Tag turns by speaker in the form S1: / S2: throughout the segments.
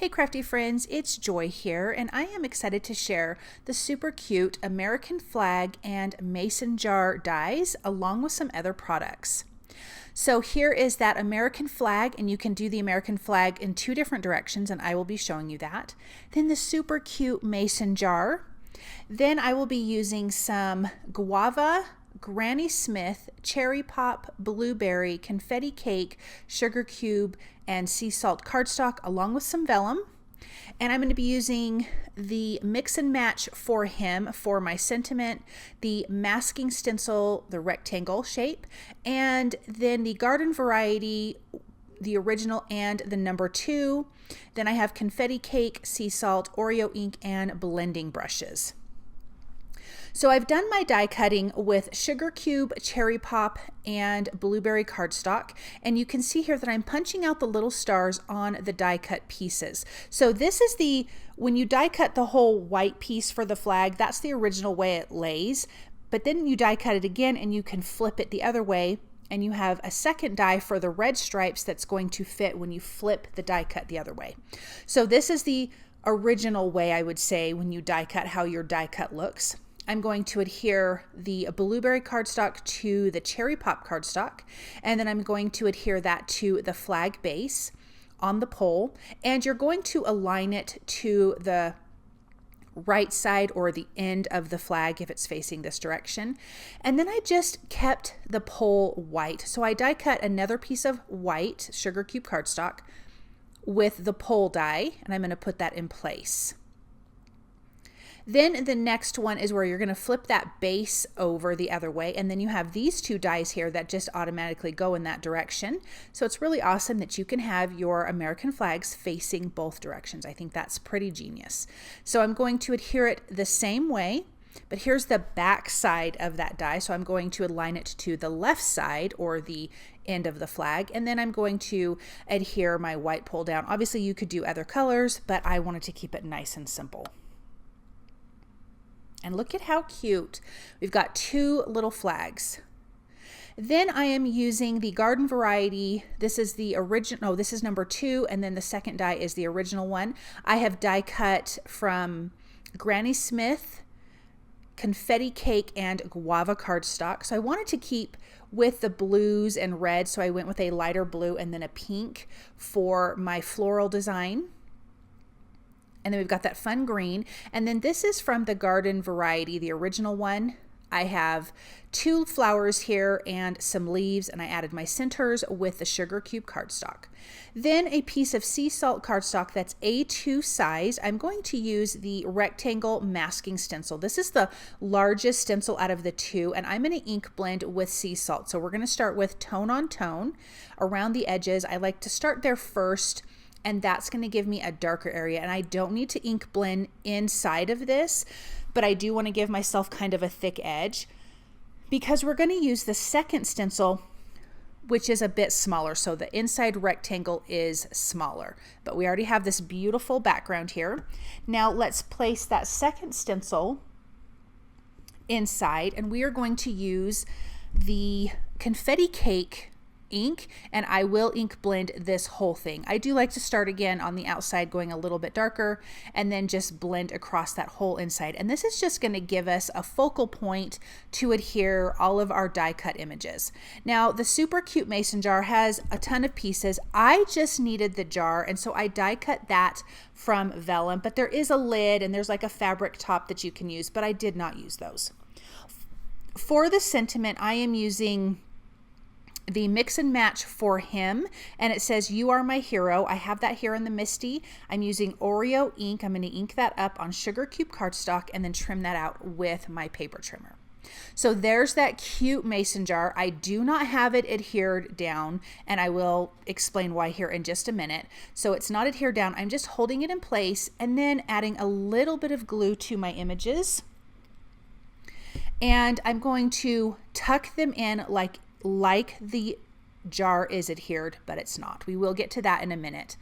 S1: Hey crafty friends, it's Joy here, and I am excited to share the super cute American flag and mason jar dies along with some other products. So here is that American flag, and you can do the American flag in two different directions, and I will be showing you that. Then the super cute mason jar. Then I will be using some Guava, Granny Smith, cherry pop, blueberry, confetti cake, sugar cube, and sea salt cardstock along with some vellum. And I'm going to be using the mix and match for him for my sentiment, the masking stencil, the rectangle shape, and then the garden variety, the original and the number 2. Then I have confetti cake, sea salt, Oreo ink, and blending brushes. So I've done my die cutting with sugar cube, cherry pop, and blueberry cardstock, and you can see here that I'm punching out the little stars on the die cut pieces. So this is when you die cut the whole white piece for the flag, that's the original way it lays, but then you die cut it again and you can flip it the other way, and you have a second die for the red stripes that's going to fit when you flip the die cut the other way. So this is the original way, I would say, when you die cut, how your die cut looks. I'm going to adhere the blueberry cardstock to the cherry pop cardstock, and then I'm going to adhere that to the flag base on the pole, and you're going to align it to the right side or the end of the flag if it's facing this direction. And then I just kept the pole white. So I die cut another piece of white sugar cube cardstock with the pole die, and I'm going to put that in place. Then the next one is where you're going to flip that base over the other way, and then you have these two dies here that just automatically go in that direction. So it's really awesome that you can have your American flags facing both directions. I think that's pretty genius. So I'm going to adhere it the same way, but here's the back side of that die. So I'm going to align it to the left side or the end of the flag, and then I'm going to adhere my white pole down. Obviously you could do other colors, but I wanted to keep it nice and simple. And look at how cute. We've got two little flags. Then I am using the garden variety. This is the original, this is number 2, and then the second die is the original one. I have die cut from Granny Smith, confetti cake, and guava cardstock. So I wanted to keep with the blues and reds, so I went with a lighter blue and then a pink for my floral design. And then we've got that fun green. And then this is from the garden variety, the original one. I have 2 flowers here and some leaves, and I added my centers with the sugar cube cardstock. Then a piece of sea salt cardstock that's A2 size. I'm going to use the rectangle masking stencil. This is the largest stencil out of the 2, and I'm going to ink blend with sea salt. So we're going to start with tone on tone around the edges. I like to start there first, and that's going to give me a darker area. And I don't need to ink blend inside of this, but I do want to give myself kind of a thick edge because we're going to use the second stencil, which is a bit smaller. So the inside rectangle is smaller, but we already have this beautiful background here. Now let's place that second stencil inside, and we are going to use the confetti cake ink, and I will ink blend this whole thing. I do like to start again on the outside going a little bit darker and then just blend across that whole inside. And this is just going to give us a focal point to adhere all of our die cut images. Now the super cute mason jar has a ton of pieces. I just needed the jar, and so I die cut that from vellum, but there is a lid and there's like a fabric top that you can use, but I did not use those. For the sentiment, I am using the mix and match for him, and it says "You Are My Hero." I have that here in the Misty. I'm using Oreo ink. I'm going to ink that up on sugar cube cardstock and then trim that out with my paper trimmer. So there's that cute mason jar. I do not have it adhered down, and I will explain why here in just a minute. So it's not adhered down. I'm just holding it in place and then adding a little bit of glue to my images, and I'm going to tuck them in like the jar is adhered, but it's not. We will get to that in a minute.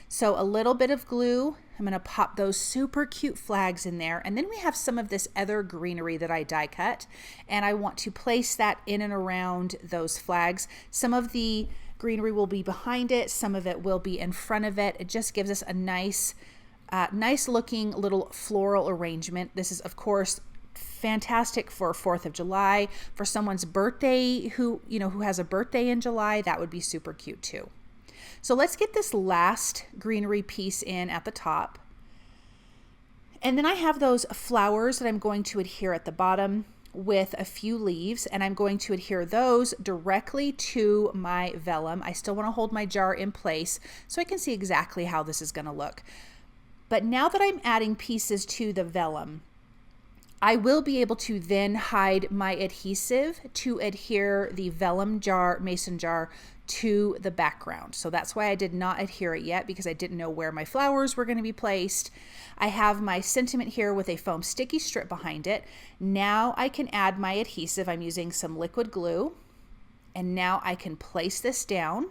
S1: So a little bit of glue. I'm going to pop those super cute flags in there, and then we have some of this other greenery that I die cut, and I want to place that in and around those flags. Some of the greenery will be behind it, some of it will be in front of it. It just gives us a nice looking little floral arrangement. This is, of course, fantastic for 4th of July. For someone's birthday who has a birthday in July, that would be super cute too. So let's get this last greenery piece in at the top. And then I have those flowers that I'm going to adhere at the bottom with a few leaves, and I'm going to adhere those directly to my vellum. I still want to hold my jar in place so I can see exactly how this is going to look. But now that I'm adding pieces to the vellum, I will be able to then hide my adhesive to adhere the vellum jar, mason jar, to the background. So that's why I did not adhere it yet, because I didn't know where my flowers were going to be placed. I have my sentiment here with a foam sticky strip behind it. Now I can add my adhesive. I'm using some liquid glue, and now I can place this down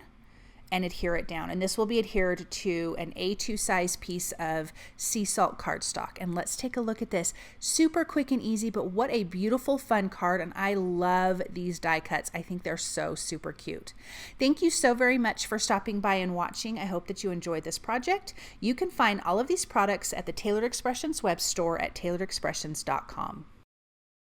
S1: and adhere it down. And this will be adhered to an A2 size piece of sea salt cardstock. And let's take a look at this. Super quick and easy, but what a beautiful, fun card. And I love these die cuts. I think they're so super cute. Thank you so very much for stopping by and watching. I hope that you enjoyed this project. You can find all of these products at the Tailored Expressions web store at tailoredexpressions.com.